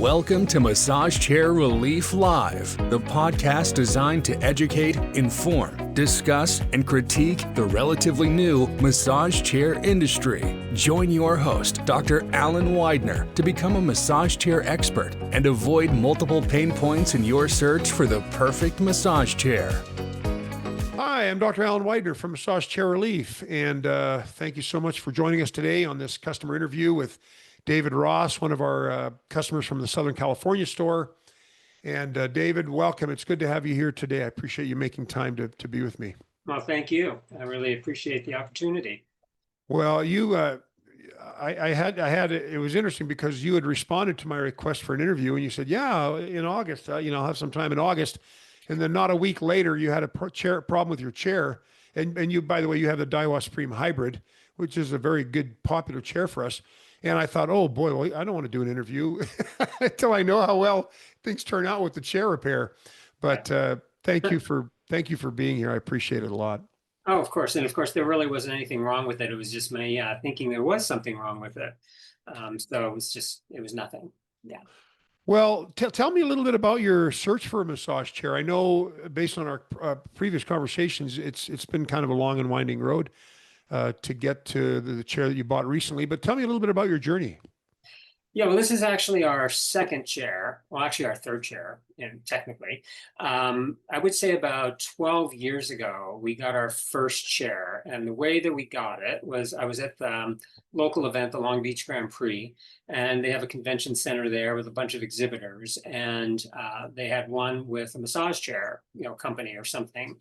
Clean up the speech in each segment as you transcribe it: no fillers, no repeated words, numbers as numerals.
Welcome to Massage Chair Relief Live, the podcast designed to educate, inform, discuss, and critique the relatively new massage chair industry. Join your host, Dr. Alan Widener, to become a massage chair expert and avoid multiple pain points in your search for the perfect massage chair. Hi, I'm Dr. Alan Widener from Massage Chair Relief, and thank you so much for joining us today on this customer interview with David Ross, one of our customers from the Southern California store. And David, welcome. It's good to have you here today. I appreciate you making time to be with me. Well, thank you. I really appreciate the opportunity. Well, it was interesting because you had responded to my request for an interview and you said, yeah, in August, I'll have some time in August. And then not a week later, you had a problem with your chair. And you, by the way, you have the Daiwa Supreme Hybrid, which is a very good, popular chair for us. And I thought, oh boy, well, I don't want to do an interview until I know how well things turn out with the chair repair. But thank you for being here. I appreciate it a lot. Oh, of course. And of course, there really wasn't anything wrong with it. It was just my thinking there was something wrong with it. So it was nothing. Yeah. Well, tell me a little bit about your search for a massage chair. I know based on our previous conversations, it's been kind of a long and winding road to get to the chair that you bought recently, but tell me a little bit about your journey. Yeah, well, this is actually our second chair. Well, actually our third chair, technically. I would say about 12 years ago, we got our first chair. And the way that we got it was I was at the local event, the Long Beach Grand Prix, and they have a convention center there with a bunch of exhibitors. And they had one with a massage chair, company or something.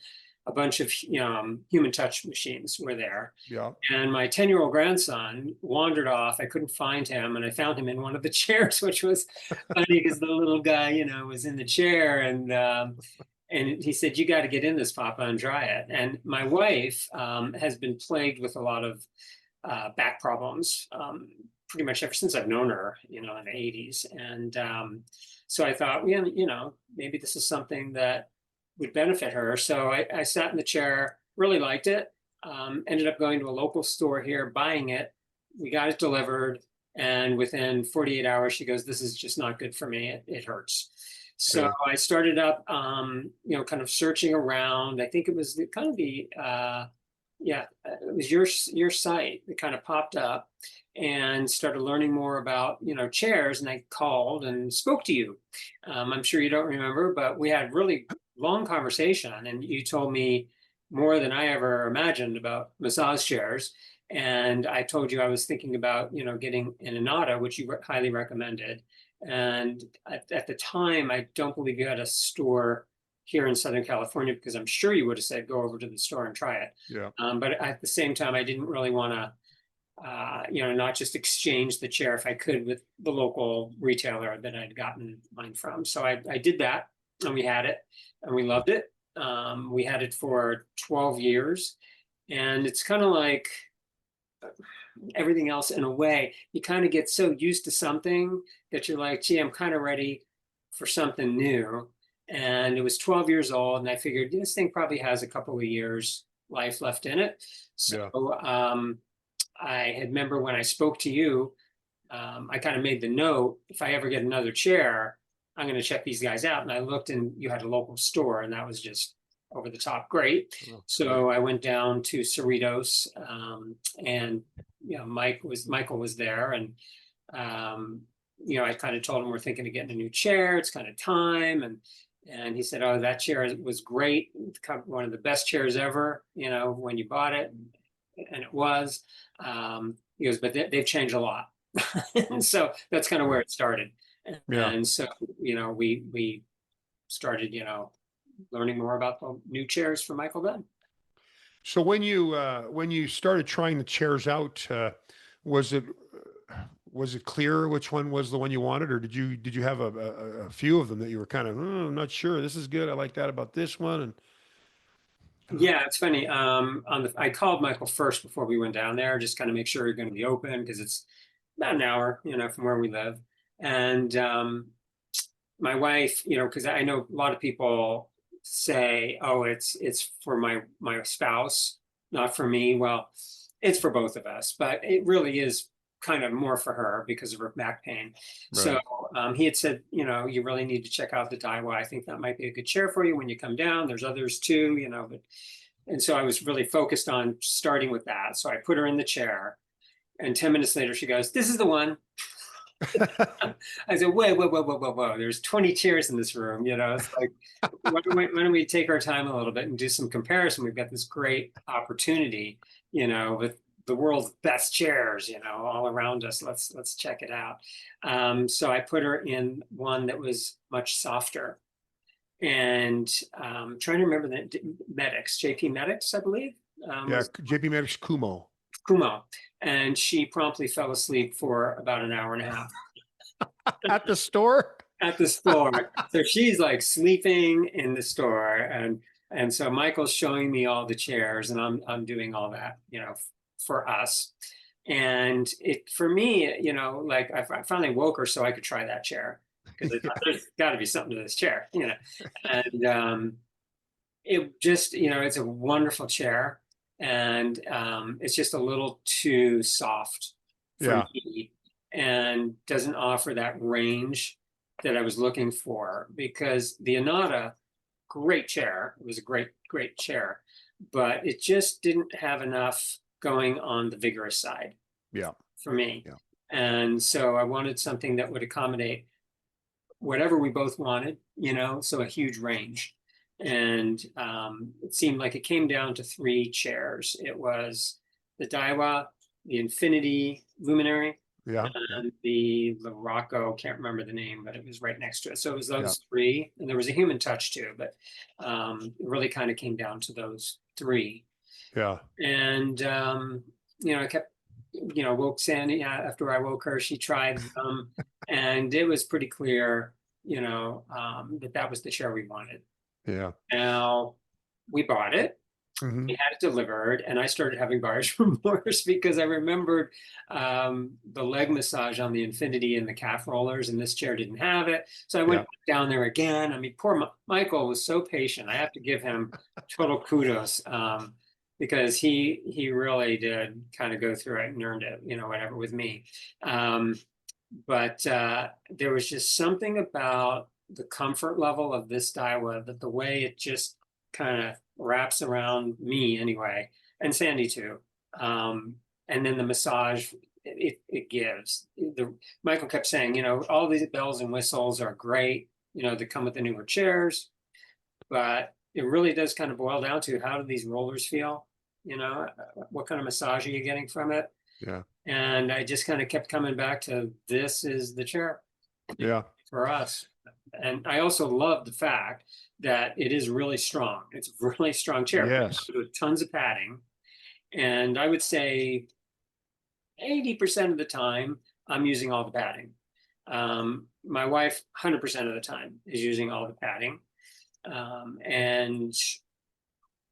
A bunch of human touch machines were there. Yeah. And my 10-year-old grandson wandered off. I couldn't find him, and I found him in one of the chairs, which was funny because the little guy, was in the chair, and he said, "You got to get in this, Papa, and try it." And my wife has been plagued with a lot of back problems pretty much ever since I've known her, in the 80s. And so I thought, maybe this is something that would benefit her. So I sat in the chair, really liked it, ended up going to a local store here, buying it. We got it delivered. And within 48 hours, she goes, "This is just not good for me. It hurts." So I started up, kind of searching around. I think it was it was your site that kind of popped up, and started learning more about, chairs. And I called and spoke to you. I'm sure you don't remember, but we had really long conversation, and you told me more than I ever imagined about massage chairs. And I told you I was thinking about, getting an Inata, which you highly recommended. And at the time, I don't believe you had a store here in Southern California, because I'm sure you would have said, go over to the store and try it. Yeah. But at the same time, I didn't really want to, not just exchange the chair if I could with the local retailer that I'd gotten mine from. So I did that, and we had it, and we loved it. We had it for 12 years, and it's kind of like everything else in a way. You kind of get so used to something that you're like, gee, I'm kind of ready for something new. And it was 12 years old, and I figured this thing probably has a couple of years life left in it. So I remember when I spoke to you, I kind of made the note, if I ever get another chair, I'm going to check these guys out. And I looked, and you had a local store, and that was just over the top great. So I went down to Cerritos, and Michael was there, and I kind of told him we're thinking of getting a new chair. It's kind of time, and he said, "Oh, that chair was great. One of the best chairs ever. When you bought it," and it was. He goes, "But they've changed a lot," and so that's kind of where it started. Yeah. And so, we started, learning more about the new chairs for Michael then. So when you started trying the chairs out, was it clear which one was the one you wanted, or did you have a few of them that you were kind of, I'm not sure, this is good, I like that about this one? And yeah, it's funny. I called Michael first before we went down there, just kind of make sure you're going to be open, because it's about an hour, from where we live. And my wife, because I know a lot of people say, "Oh, it's for my spouse, not for me." Well, it's for both of us, but it really is kind of more for her because of her back pain. So Right. he had said, you really need to check out the Daiwa. I think that might be a good chair for you when you come down. There's others too, but and so I was really focused on starting with that. So I put her in the chair, and 10 minutes later she goes, "This is the one." I said, "Wait, whoa, whoa, whoa, whoa, whoa. There's 20 chairs in this room. It's like, why don't we take our time a little bit and do some comparison? We've got this great opportunity, with the world's best chairs, all around us. Let's check it out." So I put her in one that was much softer, and trying to remember the Medics, JP Medics, I believe, Yeah. was JP Medics Kumo. Kumo, and she promptly fell asleep for about an hour and a half At the store? at the store. So she's like sleeping in the store, and so Michael's showing me all the chairs, and I'm doing all that, for us. And it for me, like I finally woke her so I could try that chair because I Yeah. thought there's got to be something to this chair, and it just, it's a wonderful chair, and it's just a little too soft for Yeah. me and doesn't offer that range that I was looking for, because the Anata, great chair, it was a great chair, but it just didn't have enough going on the vigorous side Yeah. for me. Yeah. And so I wanted something that would accommodate whatever we both wanted, so a huge range. And it seemed like it came down to three chairs. It was the Daiwa, the Infinity Luminary, Yeah. Yeah. and the Rocco, can't remember the name, but it was right next to it. So it was Yeah. those three, and there was a human touch too, but it really kind of came down to those three. Yeah. And I kept, woke Sandy after I woke her. She tried them, and it was pretty clear, that was the chair we wanted. Yeah. Now we bought it, Hmm. we had it delivered, and I started having buyer's remorse because I remembered the leg massage on the Infinity and the calf rollers, and this chair didn't have it. So I went Yeah. down there again. I mean, poor Michael was so patient. I have to give him total kudos, because he really did kind of go through it and earned it, whatever with me. But there was just something about the comfort level of this Daiwa, that the way it just kind of wraps around me anyway, and Sandy too. And then the massage it gives. Michael kept saying, all these bells and whistles are great, that come with the newer chairs, but it really does kind of boil down to, how do these rollers feel? What kind of massage are you getting from it? Yeah. And I just kind of kept coming back to, this is the chair Yeah. for us. And I also love the fact that it is really strong. It's a really strong chair Yes. with tons of padding. And I would say 80% of the time, I'm using all the padding. My wife, 100% of the time, is using all the padding. And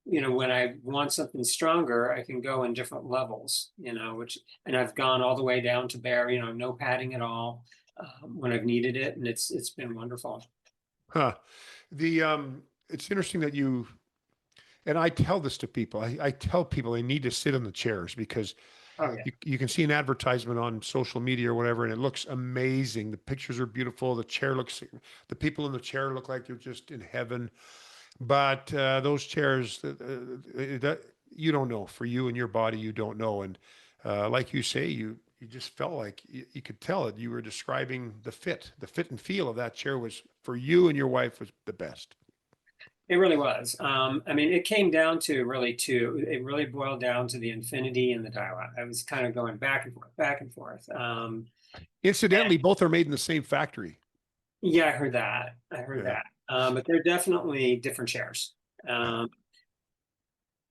when I want something stronger, I can go in different levels, and I've gone all the way down to bare, no padding at all, when I've needed it, and it's been wonderful. Huh. It's interesting that and I tell this to people. I tell people they need to sit in the chairs, because Oh yeah. you can see an advertisement on social media or whatever, and it looks amazing. The pictures are beautiful. The people in the chair look like they're just in heaven. But those chairs, that you don't know. For you and your body, you don't know. And like you say, you just felt like you could tell it. You were describing the fit and feel of that chair was, for you and your wife, was the best. It really was. I mean, it came down to really two. It really boiled down to the Infinity and the Daiwa. I was kind of going back and forth, back and forth. Incidentally, both are made in the same factory. Yeah, I heard that. I heard Yeah. that. But they're definitely different chairs.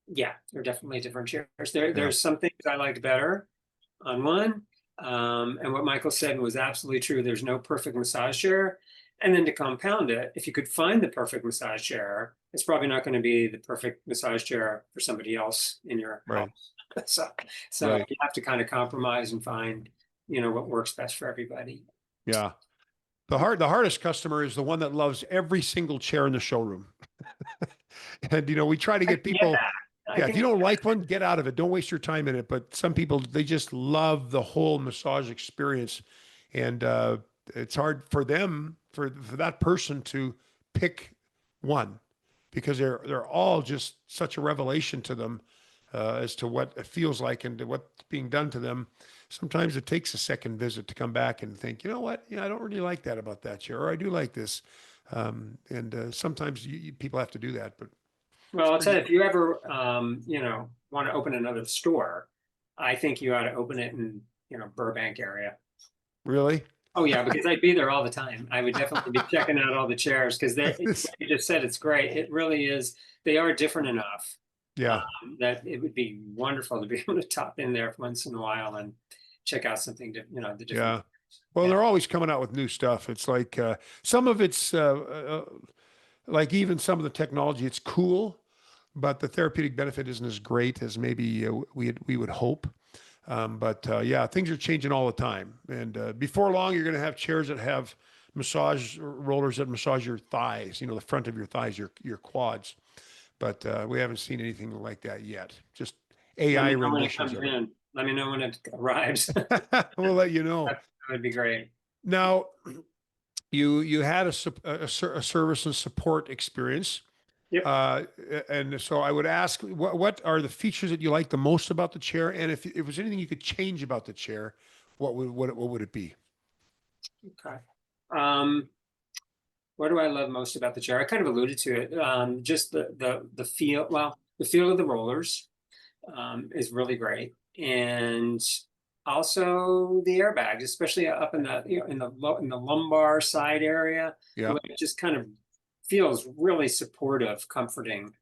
Yeah, they're definitely different chairs. Yeah. There's some things I liked better on one. And what Michael said was absolutely true. There's no perfect massage chair. And then to compound it, if you could find the perfect massage chair, it's probably not going to be the perfect massage chair for somebody else in your Right. house. So Right. you have to kind of compromise and find, what works best for everybody. Yeah. The hardest customer is the one that loves every single chair in the showroom. And we try to I get get people. that. I Yeah, if think you don't like one, get out of it. Don't waste your time in it. But some people, they just love the whole massage experience, and it's hard for them, for that person to pick one, because they're all just such a revelation to them, as to what it feels like and to what's being done to them. Sometimes it takes a second visit to come back and think, you know what, yeah, I don't really like that about that chair, or I do like this. And sometimes people have to do that, but well, it's I'll tell pretty you, if you ever want to open another store, I think you ought to open it in Burbank area. really. Oh yeah, because I'd be there all the time. I would definitely be checking out all the chairs because they This, you just said it's great. It really is. They are different enough yeah, that it would be wonderful to be able to top in there once in a while and check out something the different. yeah. Well, Yeah. they're always coming out with new stuff. It's like some of it's like even some of the technology, it's cool, but the therapeutic benefit isn't as great as maybe we would hope. But yeah, things are changing all the time. And before long, you're going to have chairs that have massage rollers that massage your thighs, the front of your thighs, your quads. But we haven't seen anything like that yet. Just Let AI me know when it renditions comes of it. in. Let me know when it arrives. We'll let you know. That would be great. Now, you had a service and support experience. Yep. Uh, and so I would ask, what are the features that you like the most about the chair? And if there's anything you could change about the chair, what would it be? Okay. Um, what do I love most about the chair? I kind of alluded to it. Just the feel. Well, the feel of the rollers is really great, and also the airbags, especially up in the in the lumbar side area, the Yeah, way it just kind of feels really supportive, comforting,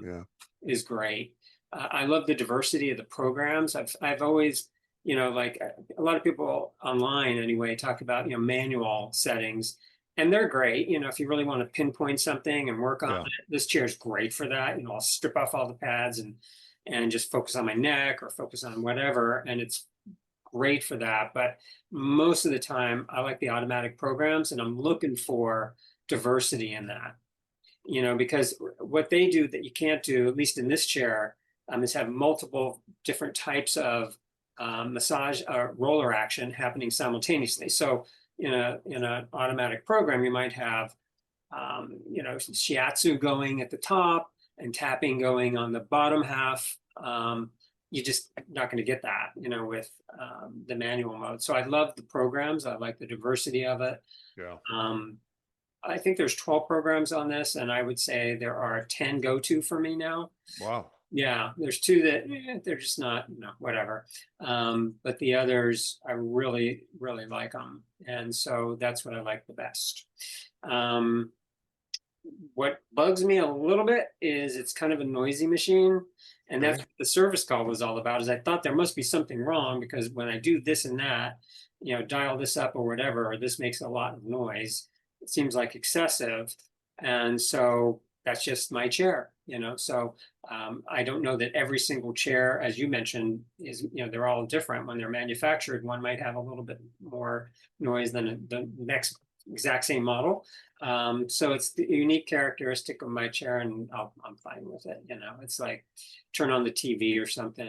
yeah, is great. I love the diversity of the programs. I've always, like a lot of people online anyway, talk about manual settings, and they're great. If you really want to pinpoint something and work on yeah, it, this chair is great for that. I'll strip off all the pads and just focus on my neck or focus on whatever, and it's great for that. But most of the time, I like the automatic programs, and I'm looking for diversity in that. Because what they do that you can't do, at least in this chair, is have multiple different types of massage roller action happening simultaneously. So in an automatic program, you might have shiatsu going at the top and tapping going on the bottom half. You just not going to get that, with the manual mode. So I love the programs. I like the diversity of it. yeah. Um, I think there's 12 programs on this, and I would say there are 10 go-to for me now. Wow. Yeah, there's two that they're just not, whatever. But the others, I really, really like them. And so that's what I like the best. Um, what bugs me a little bit is it's kind of a noisy machine. And that's Okay. what the service call was all about, is I thought there must be something wrong because when I do this and that, dial this up or whatever, or this makes a lot of noise. It seems like excessive. And so that's just my chair, So I don't know that every single chair, as you mentioned, is, they're all different. When they're manufactured, one might have a little bit more noise than the next exact same model. So it's the unique characteristic of my chair, and I'm fine with it. It's like turn on the TV or something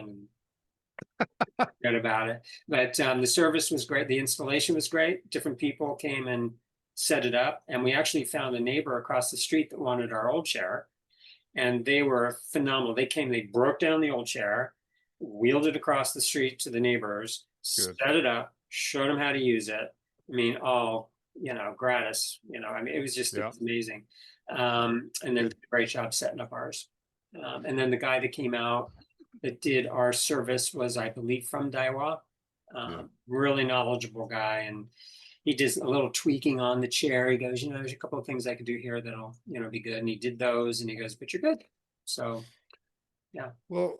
and forget about it. But the service was great. The installation was great. Different people came and set it up. And we actually found a neighbor across the street that wanted our old chair. And they were phenomenal. They came, they broke down the old chair, wheeled it across the street to the neighbors, Good. set it up, showed them how to use it. I mean, all, gratis, it was just, it Yeah. was amazing. And then Good. great job setting up ours. And then the guy that came out that did our service was, I believe, from Daiwa. Yeah. Really knowledgeable guy. And he did a little tweaking on the chair. He goes, there's a couple of things I could do here that'll, be good. And he did those and he goes, but you're good. So, yeah. Well,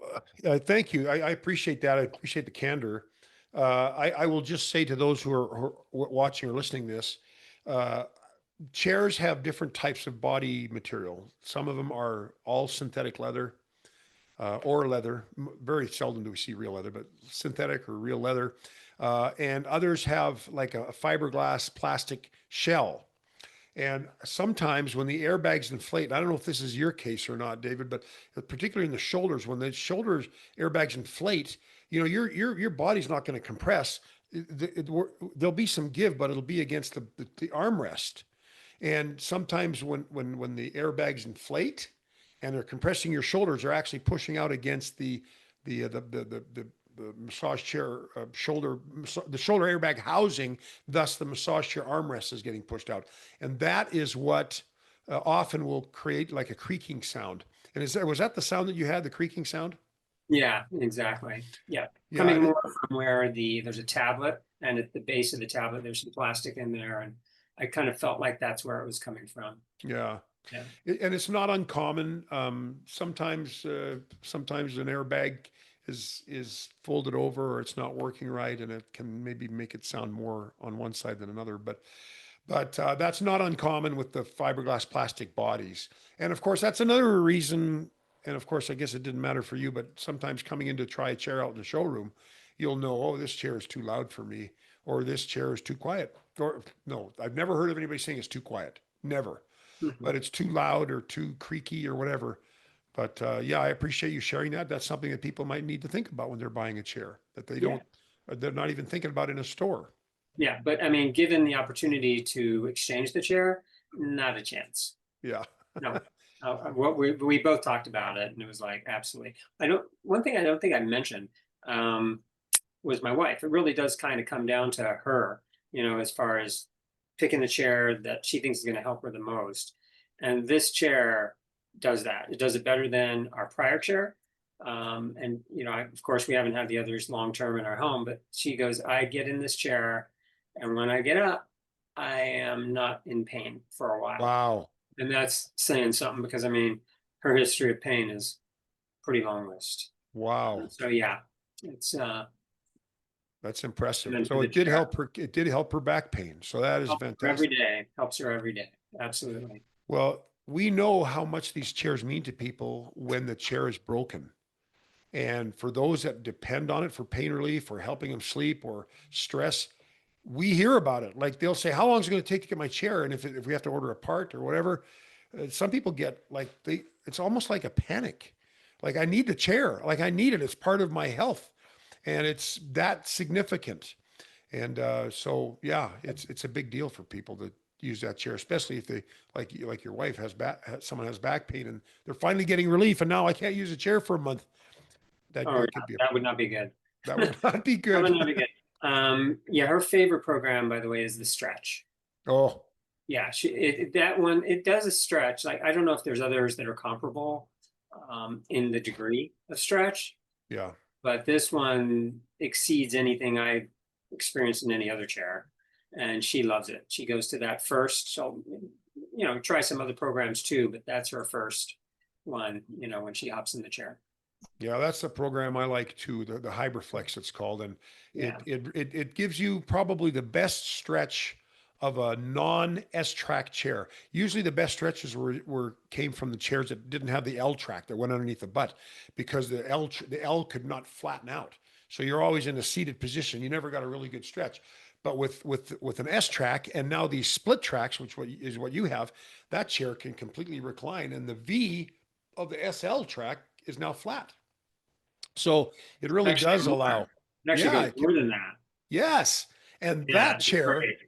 thank you. I appreciate that. I appreciate the candor. I will just say to those who are watching or listening to this, uh, chairs have different types of body material. Some of them are all synthetic leather, or leather. Very seldom do we see real leather, but synthetic or real leather. And others have like a fiberglass plastic shell. And sometimes when the airbags inflate, I don't know if this is your case or not, David, but particularly in the shoulders, when the shoulders airbags inflate, you know, your body's not going to compress. There'll be some give, but it'll be against the armrest. And sometimes when the airbags inflate and they're compressing your shoulders, they're actually pushing out against the massage chair the shoulder airbag housing. Thus, the massage chair armrest is getting pushed out, and that is what often will create like a creaking sound. And was that the sound that you had, the creaking sound? Yeah, exactly. Yeah. Yeah, Coming more from where there's a tablet, and at the base of the tablet, there's some plastic in there. And I kind of felt like that's where it was coming from. yeah. Yeah. And it's not uncommon. Sometimes an airbag is folded over or it's not working right, and it can maybe make it sound more on one side than another. But that's not uncommon with the fiberglass plastic bodies. And of course, that's another reason. And of course, I guess it didn't matter for you, but sometimes coming in to try a chair out in the showroom, you'll know, oh, this chair is too loud for me, or this chair is too quiet. Or no, I've never heard of anybody saying it's too quiet. Never. Mhm. But it's too loud or too creaky or whatever. But yeah, I appreciate you sharing that. That's something that people might need to think about when they're buying a chair that they Yeah. don't, they're not even thinking about in a store. Yeah. But I mean, given the opportunity to exchange the chair, not a chance. Yeah. No. What we both talked about it, and it was like, absolutely. One thing I don't think I mentioned, um, was my wife. It really does kind of come down to her, as far as picking the chair that she thinks is going to help her the most. And this chair does that. It does it better than our prior chair. And of course, we haven't had the others long term in our home, but she goes, I get in this chair, and when I get up, I am not in pain for a while. Wow. And that's saying something, because I mean, her history of pain is pretty long list. Wow. So yeah, it's That's impressive. and for So the it did chair. help her, it did help her back pain. So that is Helps her every fantastic. day. Helps her every day. Absolutely. Well, we know how much these chairs mean to people when the chair is broken. And for those that depend on it for pain relief or helping them sleep or stress, we hear about it. Like they'll say, how long is it going to take to get my chair? And if we have to order a part or whatever, some people get like it's almost like a panic. Like I need the chair. Like I need it. It's part of my health, and it's that significant. And so yeah, it's a big deal for people to use that chair, especially if they like your wife someone has back pain and they're finally getting relief, and now I can't use a chair for a month. That Oh, that yeah, could be that would not be good. that would not be That would good. not be good. Yeah, her favorite program, by the way, is the stretch. Oh, Yeah, that one, it does a stretch. Like, I don't know if there's others that are comparable, in the degree of stretch, yeah. but this one exceeds anything I've experienced in any other chair, and she loves it. She goes to that first. So, try some other programs too, but that's her first one. When she hops in the chair. Yeah, that's the program I like too, the Hyperflex it's called. And Yeah. it gives you probably the best stretch of a non S-track chair. Usually the best stretches came from the chairs that didn't have the L track that went underneath the butt, because the L could not flatten out. So you're always in a seated position. You never got a really good stretch. But with an S track and now these split tracks, which is what you have, that chair can completely recline, and the V of the SL track is now flat. So it really Actually, does more. allow. It actually Yeah, goes more than that. yes. And Yeah, it's great.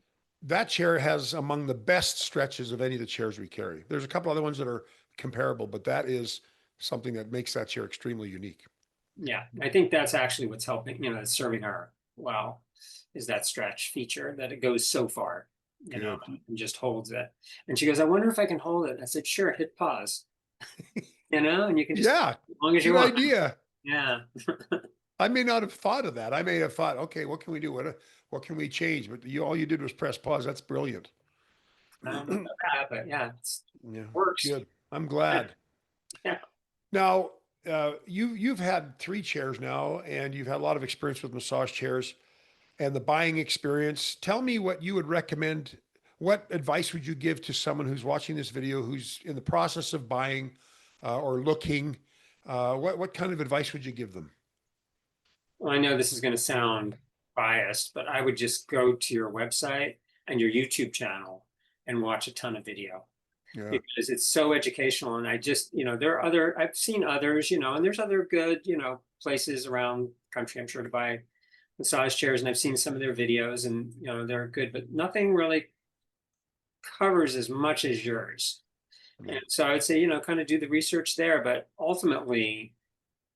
that chair has among the best stretches of any of the chairs we carry. There's a couple other ones that are comparable, but that is something that makes that chair extremely unique. Yeah, I think that's actually what's helping, that's serving her well, is that stretch feature, that it goes so far, Good. and just holds it. And she goes, I wonder if I can hold it. I said, sure, hit pause, and you can just, Yeah, as long as you good want. idea. Yeah. I may not have thought of that. I may have thought, okay, what can we do? What can we change? But all you did was press pause. That's brilliant. I don't know about that, but yeah, it Yeah, works. good. I'm glad. Yeah. Now, you've had three chairs now, and you've had a lot of experience with massage chairs and the buying experience. Tell me what you would recommend. What advice would you give to someone who's watching this video, who's in the process of buying or looking? What kind of advice would you give them? Well, I know this is going to sound biased, but I would just go to your website and your YouTube channel and watch a ton of video. Yeah. Because it's so educational. And I just, I've seen others, and there's other good, places around the country, I'm sure, to buy massage chairs. And I've seen some of their videos and, they're good, but nothing really covers as much as yours. And so I would say, kind of do the research there, but ultimately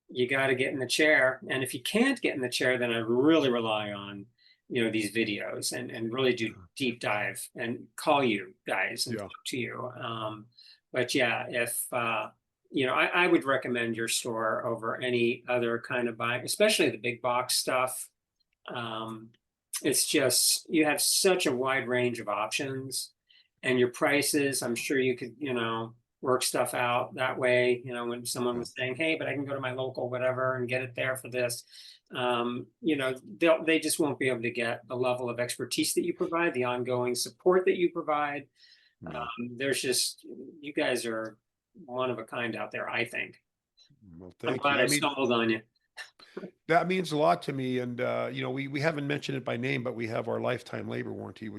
you got to get in the chair. And if you can't get in the chair, then I really rely on, these videos and really do deep dive and call you guys and talk to you. But yeah, if, I would recommend your store over any other kind of buying, especially the big box stuff. It's just, you have such a wide range of options and your prices. I'm sure you could, work stuff out that way. When someone was saying, hey, but I can go to my local whatever and get it there for this, they just won't be able to get the level of expertise that you provide, the ongoing support that you provide. There's just, you guys are one of a kind out there, I think. Well, I'm glad I stumbled on you. That means a lot to me. And, we haven't mentioned it by name, but we have our lifetime labor warranty,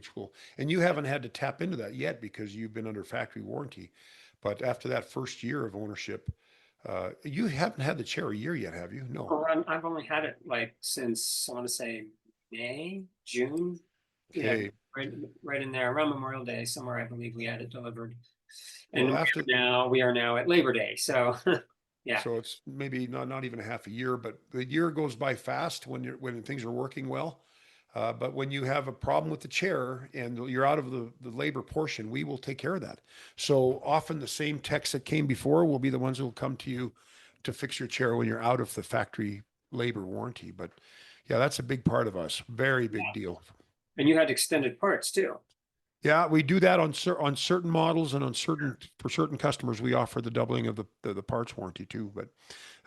and you haven't had to tap into that yet because you've been under factory warranty. But after that first year of ownership, you haven't had the chair a year yet, have you? No. Oh, I've only had it since I want to say May, June. Okay. Yeah, right in there around Memorial Day, somewhere I believe we had it delivered. And Well, we are now at Labor Day. So yeah. So it's maybe not even a half a year, but the year goes by fast when things are working well. But when you have a problem with the chair and you're out of the labor portion, we will take care of that. So often the same techs that came before will be the ones who will come to you to fix your chair when you're out of the factory labor warranty. But yeah, that's a big part of us. Very big deal. And you had extended parts too. Yeah, we do that on certain models and for certain customers, we offer the doubling of the parts warranty too, but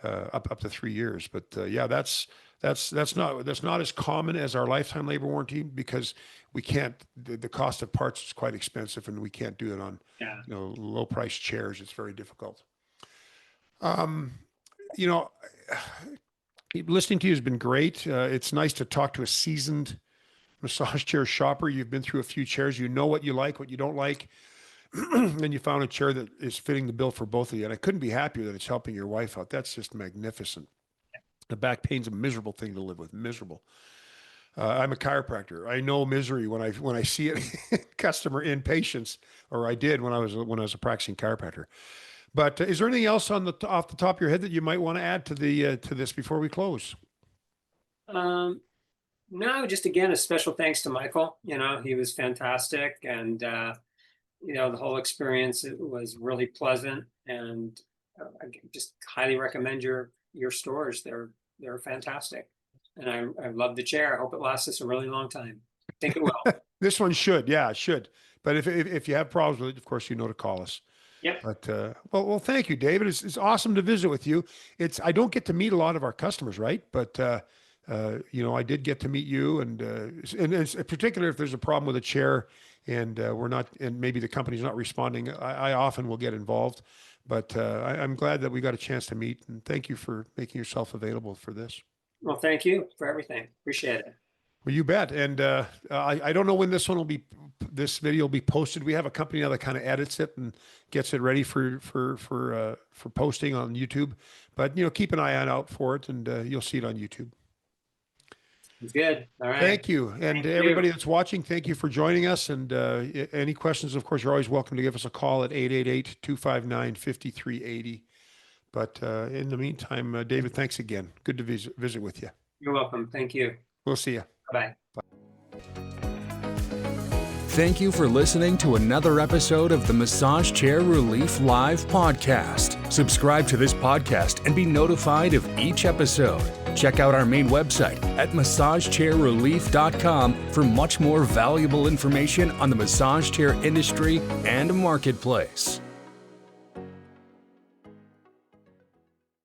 up to 3 years. But yeah, that's not as common as our lifetime labor warranty because we can't. The cost of parts is quite expensive, and we can't do it on low price chairs. It's very difficult. Listening to you has been great. It's nice to talk to a seasoned massage chair shopper. You've been through a few chairs. You know what you like, what you don't like. And you found a chair that is fitting the bill for both of you. And I couldn't be happier that it's helping your wife out. That's just magnificent. The back pain's a miserable thing to live with. Miserable. I'm a chiropractor. I know misery when I see it. Customer impatience, or I did when I was a practicing chiropractor. But is there anything else off the top of your head that you might want to add to this before we close? No, just again, a special thanks to Michael. He was fantastic. And, the whole experience, it was really pleasant. And I just highly recommend your stores. They're fantastic. And I love the chair. I hope it lasts us a really long time. I think it will. This one should. Yeah, it should. But if you have problems with it, of course, you know to call us. Yep. But well, thank you, David. It's awesome to visit with you. I don't get to meet a lot of our customers, right? But I did get to meet you, and in particular, if there's a problem with a chair and maybe the company's not responding, I often will get involved. But I'm glad that we got a chance to meet, and thank you for making yourself available for this. Well, thank you for everything. Appreciate it. Well, you bet. And I don't know when this video will be posted. We have a company now that kind of edits it and gets it ready for posting on YouTube. But keep an eye out for it, and you'll see it on YouTube. It's good. All right. Thank you. And everybody that's watching, thank you for joining us. And any questions, of course, you're always welcome to give us a call at 888-259-5380. But in the meantime, David, thanks again. Good to visit with you. You're welcome. Thank you. We'll see you. Bye. Thank you for listening to another episode of the Massage Chair Relief Live podcast. Subscribe to this podcast and be notified of each episode. Check out our main website at massagechairrelief.com for much more valuable information on the massage chair industry and marketplace.